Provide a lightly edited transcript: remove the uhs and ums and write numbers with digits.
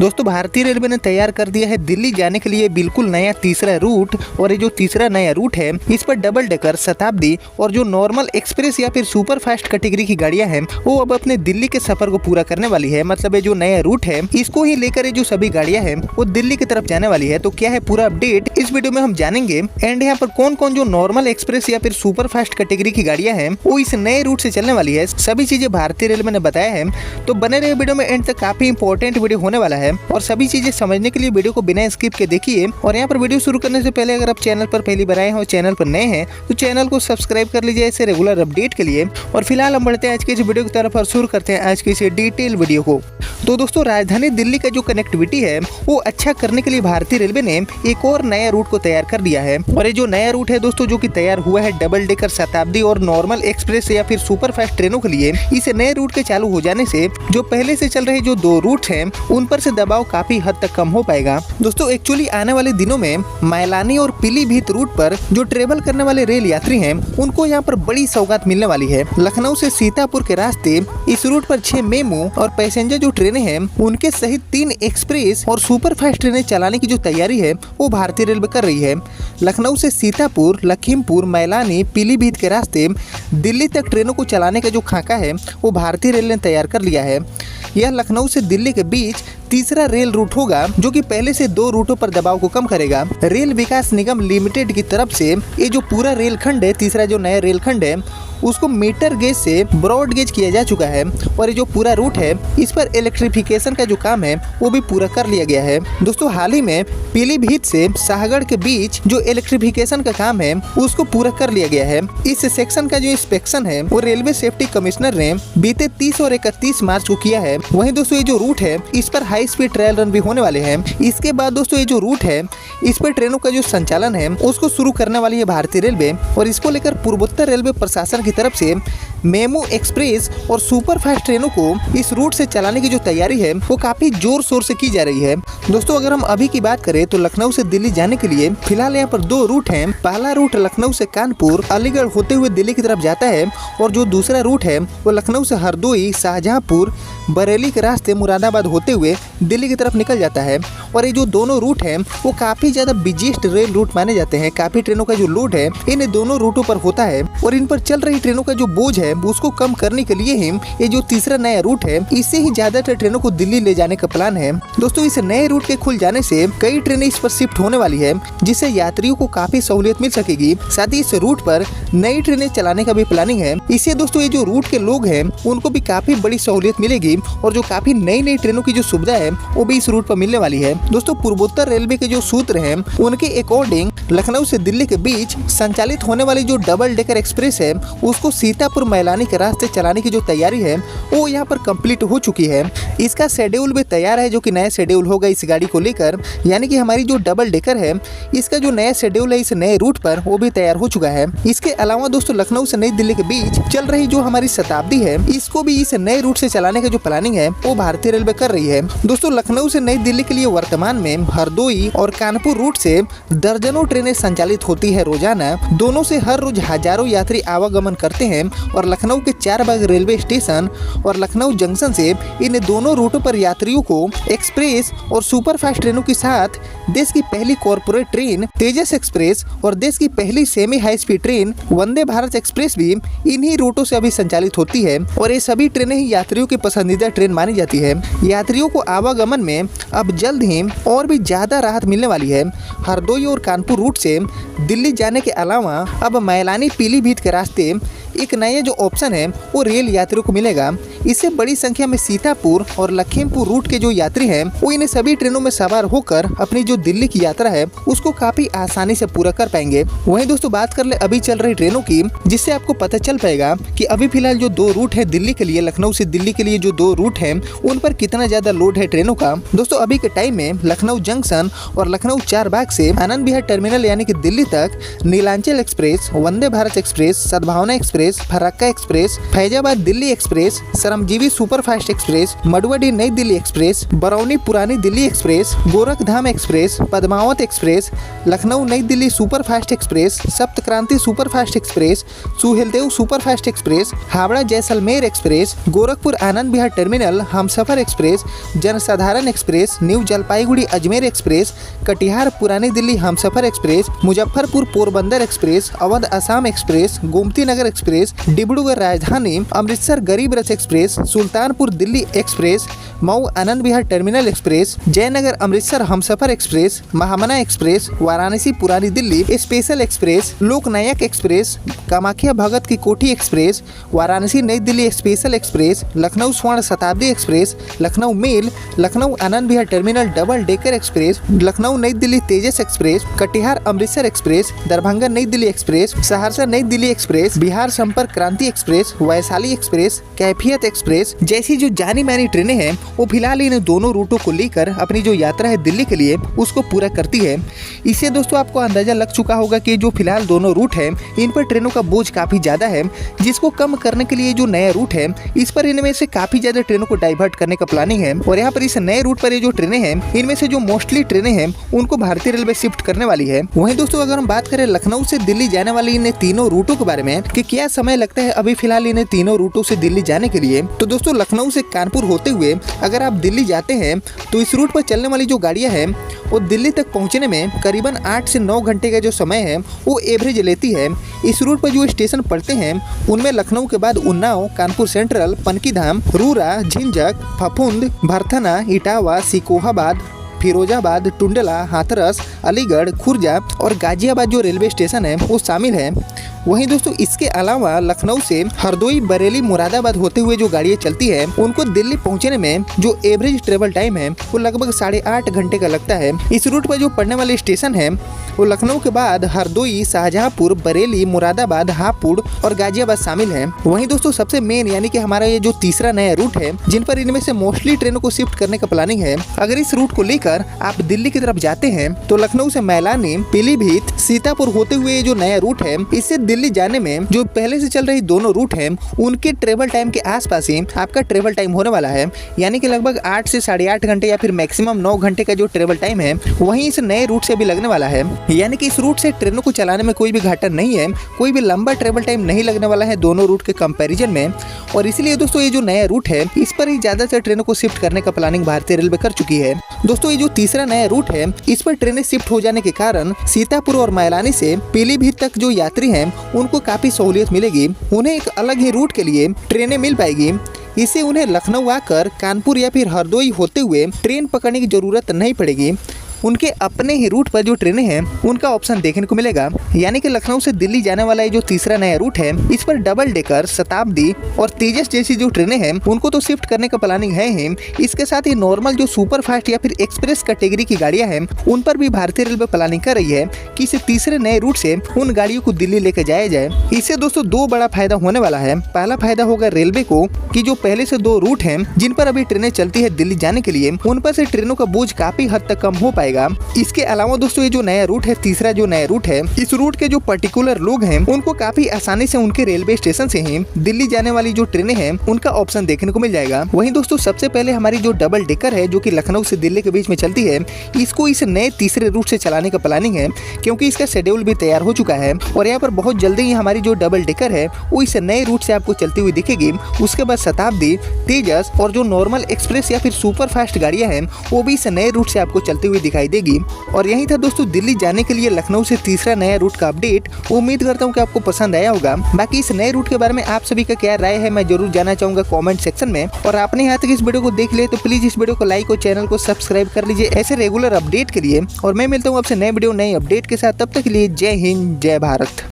दोस्तों भारतीय रेलवे ने तैयार कर दिया है दिल्ली जाने के लिए बिल्कुल नया तीसरा रूट। और ये जो तीसरा नया रूट है इस पर डबल डेकर, शताब्दी और जो नॉर्मल एक्सप्रेस या फिर सुपर फास्ट कैटेगरी की गाड़ियां हैं वो अब अपने दिल्ली के सफर को पूरा करने वाली है। मतलब ये जो नया रूट है इसको ही लेकर ये जो सभी गाड़ियां हैं वो दिल्ली की तरफ जाने वाली है। तो क्या है पूरा अपडेट इस वीडियो में हम जानेंगे। एंड यहाँ पर कौन कौन जो नॉर्मल एक्सप्रेस या फिर सुपर फास्ट कैटेगरी की गाड़ियां हैं वो इस नए रूट से चलने वाली है, सभी चीजें भारतीय रेलवे ने बताया है। तो बने रहे वीडियो में, एंड तक काफी इंपॉर्टेंट वीडियो होने वाला है और सभी चीजें समझने के लिए वीडियो को बिना स्किप के देखिए। और यहाँ पर वीडियो शुरू करने से पहले अगर आप चैनल पर पहली बार आए हो, चैनल पर नए हैं तो चैनल को सब्सक्राइब कर लीजिए ऐसे रेगुलर अपडेट के लिए। और फिलहाल हम बढ़ते हैं आज के इस वीडियो की तरफ और शुरू करते हैं आज की इस डिटेल वीडियो को। तो दोस्तों राजधानी दिल्ली का जो कनेक्टिविटी है वो अच्छा करने के लिए भारतीय रेलवे ने एक और नया रूट को तैयार कर दिया है। और ये जो नया रूट है दोस्तों जो कि तैयार हुआ है डबल डेकर, शताब्दी और नॉर्मल एक्सप्रेस या फिर सुपर फास्ट ट्रेनों के लिए, इस नए रूट के चालू हो जाने से जो पहले से चल रहे जो दो रूट हैं उन पर से दबाव काफी हद तक कम हो पाएगा। दोस्तों एक्चुअली आने वाले दिनों में मैलानी और पीलीभीत रूट पर जो ट्रेवल करने वाले रेल यात्री हैं उनको यहाँ पर बड़ी सौगात मिलने वाली है। लखनऊ से सीतापुर के रास्ते इस रूट पर 6 मेमू और पैसेंजर जो ट्रेनें हैं उनके सहित 3 एक्सप्रेस और सुपर फास्ट ट्रेनें चलाने की जो तैयारी है वो भारतीय रेलवे कर रही है। लखनऊ से सीतापुर, लखीमपुर, मैलानी, पीलीभीत के रास्ते दिल्ली तक ट्रेनों को चलाने का जो खाका है वो भारतीय रेल ने तैयार कर लिया है। यह लखनऊ से दिल्ली के बीच तीसरा रेल रूट होगा जो कि पहले से 2 रूटों पर दबाव को कम करेगा। रेल विकास निगम लिमिटेड की तरफ से ये जो पूरा रेल खंड है, तीसरा जो नया रेल खंड है उसको मीटर गेज से ब्रॉड गेज किया जा चुका है। और ये जो पूरा रूट है इस पर इलेक्ट्रिफिकेशन का जो काम है वो भी पूरा कर लिया गया है। दोस्तों हाल ही में पीलीभीत से शाहगढ़ के बीच जो इलेक्ट्रिफिकेशन का काम है उसको पूरा कर लिया गया है। इस सेक्शन का जो इंस्पेक्शन है वो रेलवे सेफ्टी कमिश्नर ने बीते 30 और 31 मार्च को किया है। वहीं दोस्तों ये जो रूट है इस पर हाई स्पीड ट्रायल रन भी होने वाले हैं। इसके बाद दोस्तों ये जो रूट है इस पर ट्रेनों का जो संचालन है उसको शुरू करने वाली है भारतीय रेलवे। और इसको लेकर पूर्वोत्तर रेलवे प्रशासन की तरफ से मेमू, एक्सप्रेस और सुपर फास्ट ट्रेनों को इस रूट से चलाने की जो तैयारी है वो काफी जोर शोर से की जा रही है। दोस्तों अगर हम अभी की बात करें तो लखनऊ से दिल्ली जाने के लिए फिलहाल यहाँ पर 2 रूट हैं। पहला रूट लखनऊ से कानपुर, अलीगढ़ होते हुए दिल्ली की तरफ जाता है और जो दूसरा रूट है वो लखनऊ से हरदोई, शाहजहांपुर, बरेली के रास्ते मुरादाबाद होते हुए दिल्ली की तरफ निकल जाता है। और ये जो दोनों रूट हैं वो काफी ज्यादा बिजीएस्ट रेल रूट माने जाते हैं। काफी ट्रेनों का जो लोड है इन दोनों रूटों पर होता है और इन पर चल रही ट्रेनों का जो बोझ है उसको कम करने के लिए ही ये जो तीसरा नया रूट है इससे ही ज्यादातर ट्रेनों को दिल्ली ले जाने का प्लान है। दोस्तों इस नए रूट के खुल जाने से कई ट्रेनें इस पर शिफ्ट होने वाली है जिससे यात्रियों को काफी सहूलियत मिल सकेगी। साथ ही इस रूट पर नई ट्रेनें चलाने का भी प्लानिंग है। इससे दोस्तों ये जो रूट के लोग हैं उनको भी काफी बड़ी सहूलियत मिलेगी और जो काफी नई ट्रेनों की जो सुविधा है वो भी इस रूट पर मिलने वाली है। दोस्तों पूर्वोत्तर रेलवे के जो सूत्र हैं उनके अकॉर्डिंग लखनऊ से दिल्ली के बीच संचालित होने वाली जो डबल डेकर एक्सप्रेस है उसको सीतापुर, मैलानी के रास्ते चलाने की जो तैयारी है वो यहाँ पर कंप्लीट हो चुकी है। इसका शेड्यूल भी तैयार है जो कि नया शेड्यूल होगा इस गाड़ी को लेकर, यानी कि हमारी जो डबल डेकर है इसका जो नया शेड्यूल है इस नए रूट पर वो भी तैयार हो चुका है। इसके अलावा दोस्तों लखनऊ से नई दिल्ली के बीच चल रही जो हमारी शताब्दी है इसको भी इस नए रूट से चलाने का जो प्लानिंग है वो भारतीय रेलवे कर रही है। दोस्तों लखनऊ से नई दिल्ली के लिए वर्तमान में हरदोई और कानपुर रूट से दर्जनों ट्रेनें संचालित होती है रोजाना। दोनों से हर रोज हजारों यात्री आवागमन करते हैं और लखनऊ के 4 बाग रेलवे स्टेशन और लखनऊ जंक्शन से इन दोनों रूटों पर यात्रियों को एक्सप्रेस और सुपर फास्ट ट्रेनों के साथ देश की पहली कॉर्पोरेट ट्रेन तेजस एक्सप्रेस और देश की पहली सेमी हाई स्पीड ट्रेन वंदे भारत एक्सप्रेस भी इन्हीं रूटों से अभी संचालित होती है। और ये सभी ट्रेनें ही यात्रियों की पसंदीदा ट्रेन मानी जाती है। यात्रियों को आवागमन में अब जल्द ही और भी ज्यादा राहत मिलने वाली है। हरदोई और कानपुर रूट से दिल्ली जाने के अलावा अब मैलानी, पीलीभीत के रास्ते एक नया जो ऑप्शन है वो रेल यात्रियों को मिलेगा। इससे बड़ी संख्या में सीतापुर और लखीमपुर रूट के जो यात्री हैं वो इन सभी ट्रेनों में सवार होकर अपनी जो दिल्ली की यात्रा है उसको काफी आसानी से पूरा कर पाएंगे। वहीं दोस्तों बात कर ले अभी चल रही ट्रेनों की, जिससे आपको पता चल पाएगा कि अभी फिलहाल जो 2 रूट है दिल्ली के लिए, लखनऊ से दिल्ली के लिए जो 2 रूट है उन पर कितना ज्यादा लोड है ट्रेनों का। दोस्तों अभी के टाइम में लखनऊ जंक्शन और लखनऊ 4 बाग से आनंद विहार टर्मिनल यानी कि दिल्ली तक Nilanchal express, Vande Bharat express, Sadbhavna express, Farakka Farakka express, Faizabad Delhi express, Shramjeevi superfast express, Manduadih नई दिल्ली एक्सप्रेस, बरौनी पुरानी Delhi express, Gorakhdham express, Padmavat express, Lucknow नई Delhi superfast express, Saptakranti superfast express, Suheldev superfast express, Howrah Jaisalmer express, Gorakhpur Anand Vihar terminal Humsafar express, Jansadharan express, new Jalpaiguri Ajmer express, Katihar पुरानी Delhi Humsafar express, Muzaffarpur Porbandar express, Awadh Assam express, Gomti Nagar express, Dibrugarh Rajdhani, Amritsar Garib Rath express, Sultanpur Delhi express, Mau Anand Vihar terminal express, Jaynagar Amritsar Humsafar express, Mahamana express, Varanasi पुरानी Delhi special express, Loknayak express, Kamakhya Bhagat की Kothi express, Varanasi नई Delhi special express, Lucknow Swarna Shatabdi express, Lucknow mail, Lucknow Anand Vihar terminal double decker express, Lucknow नई Delhi Tejas express, Katihar Amritsar express, Darbhanga नई Delhi express, Saharsa नई Delhi express, Bihar संपर्क क्रांति express, Vaishali express, कैफियत एक्सप्रेस जैसी जो जानी मानी ट्रेनें हैं वो फिलहाल इन दोनों रूटों को लेकर अपनी जो यात्रा है दिल्ली के लिए उसको पूरा करती है। इससे दोस्तों आपको अंदाजा लग चुका होगा कि जो फिलहाल दोनों रूट है इन पर ट्रेनों का बोझ काफ़ी ज़्यादा है, जिसको कम करने के लिए जो नया रूट है इस पर इनमें से काफ़ी ज़्यादा ट्रेनों को डाइवर्ट करने का प्लानिंग है। और यहाँ पर इस नए रूट पर ये जो ट्रेनें हैं इनमें से जो मोस्टली ट्रेनें हैं उनको भारतीय रेलवे शिफ्ट करने वाली है। वहीं दोस्तों अगर हम बात करें लखनऊ से दिल्ली जाने वाली इन तीनों रूटों के बारे में कि क्या समय लगता है अभी फिलहाल इन तीनों रूटों से दिल्ली जाने के लिए, तो दोस्तों लखनऊ से कानपुर होते हुए अगर आप दिल्ली जाते हैं तो इस रूट पर चलने वाली जो गाड़ियां हैं वो दिल्ली तक पहुंचने में करीबन 8 से 9 घंटे का जो समय है वो एवरेज लेती है। इस रूट पर जो स्टेशन पड़ते हैं उनमें लखनऊ के बाद उन्नाव, कानपुर सेंट्रल, पनकीधाम, रूरा, झिंझक, फफूंद, भरथना, इटावा, सिकोहाबाद, फिरोजाबाद, टुंडला, हाथरस, अलीगढ़, खुर्जा और गाजियाबाद जो रेलवे स्टेशन है वो शामिल है। वहीं दोस्तों इसके अलावा लखनऊ से हरदोई, बरेली, मुरादाबाद होते हुए जो गाड़ियाँ चलती है उनको दिल्ली पहुंचने में जो एवरेज ट्रेवल टाइम है वो लगभग 8.5 घंटे का लगता है। इस रूट पर जो पड़ने वाले स्टेशन है वो लखनऊ के बाद हरदोई, शाहजहांपुर, बरेली, मुरादाबाद, हापुड़ और गाजियाबाद शामिल है। वहीं दोस्तों सबसे मेन यानी कि हमारा ये जो तीसरा नया रूट है जिन पर इनमें से मोस्टली ट्रेनों को शिफ्ट करने का प्लानिंग है, अगर इस रूट को लेकर आप दिल्ली की तरफ जाते हैं तो लखनऊ से मैलानी, पीलीभीत, सीतापुर होते हुए जो नया रूट है इससे दिल्ली जाने में जो पहले से चल रही दोनों रूट हैं उनके ट्रेवल टाइम के आसपास ही आपका ट्रेवल टाइम होने वाला है, यानी कि लगभग 8 से 8.5 घंटे या फिर मैक्सिमम 9 घंटे का जो ट्रेवल टाइम है वहीं इस नए रूट से भी लगने वाला है। यानी कि इस रूट से ट्रेनों को चलाने में कोई भी घाटा नहीं है, कोई भी लंबा ट्रेवल टाइम नहीं लगने वाला है दोनों रूट के कंपैरिजन में। और इसलिए दोस्तों ये जो नया रूट है इस पर ही ज्यादातर ट्रेनों को शिफ्ट करने का प्लानिंग भारतीय रेलवे कर चुकी है। दोस्तों ये जो तीसरा नया रूट है इस पर ट्रेनें शिफ्ट हो जाने के कारण सीतापुर और मैलानी से पीलीभीत तक जो यात्री हैं उनको काफी सहूलियत मिलेगी। उन्हें एक अलग ही रूट के लिए ट्रेनें मिल पाएगी। इससे उन्हें लखनऊ आकर कानपुर या फिर हरदोई होते हुए ट्रेन पकड़ने की जरूरत नहीं पड़ेगी। उनके अपने ही रूट पर जो ट्रेनें हैं उनका ऑप्शन देखने को मिलेगा। यानी कि लखनऊ से दिल्ली जाने वाला ये जो तीसरा नया रूट है इस पर डबल डेकर, शताब्दी और तेजस जैसी जो ट्रेनें हैं उनको तो शिफ्ट करने का प्लानिंग है ही। इसके साथ ही नॉर्मल जो सुपर फास्ट या फिर एक्सप्रेस कैटेगरी की गाड़ियां हैं उन पर भी भारतीय रेलवे प्लानिंग कर रही है कि इस तीसरे नए रूट से उन गाड़ियों को दिल्ली लेकर जाया जाए। इससे दोस्तों 2 बड़ा फायदा होने वाला है। पहला फायदा होगा रेलवे को कि जो पहले से 2 रूट हैं जिन पर अभी ट्रेनें चलती है दिल्ली जाने के लिए उन पर से ट्रेनों का बोझ काफी हद तक कम हो पाएगा। इसके अलावा दोस्तों ये जो नया रूट है, तीसरा जो नया रूट है, इस रूट के जो पर्टिकुलर लोग हैं उनको काफी आसानी से उनके रेलवे स्टेशन से ही दिल्ली जाने वाली जो ट्रेनें हैं उनका ऑप्शन देखने को मिल जाएगा। वहीं दोस्तों सबसे पहले हमारी जो डबल डेकर है जो कि लखनऊ से दिल्ली के बीच में चलती है, इसको इस नए तीसरे रूट से चलाने का प्लानिंग है क्योंकि इसका शेड्यूल भी तैयार हो चुका है। और यहाँ पर बहुत जल्दी ही हमारी जो डबल डेकर है वो इस नए रूट से आपको चलती हुई दिखेगी। उसके बाद शताब्दी, तेजस और जो नॉर्मल एक्सप्रेस या फिर सुपर फास्ट गाड़ियां हैं वो भी इस नए रूट से आपको चलती हुई दिखाई देगी। और यही था दोस्तों दिल्ली जाने के लिए लखनऊ से तीसरा नया रूट का अपडेट। उम्मीद करता हूँ कि आपको पसंद आया होगा। बाकी इस नए रूट के बारे में आप सभी का क्या राय है मैं जरूर जानना चाहूंगा कमेंट सेक्शन में। और आपने यहाँ तक इस वीडियो को देख लिया तो प्लीज इस वीडियो को लाइक और चैनल को सब्सक्राइब कर लीजिए ऐसे रेगुलर अपडेट के लिए। और मैं मिलता हूँ आपसे नए वीडियो नए अपडेट के साथ, तब तक के लिए जय हिंद, जय भारत।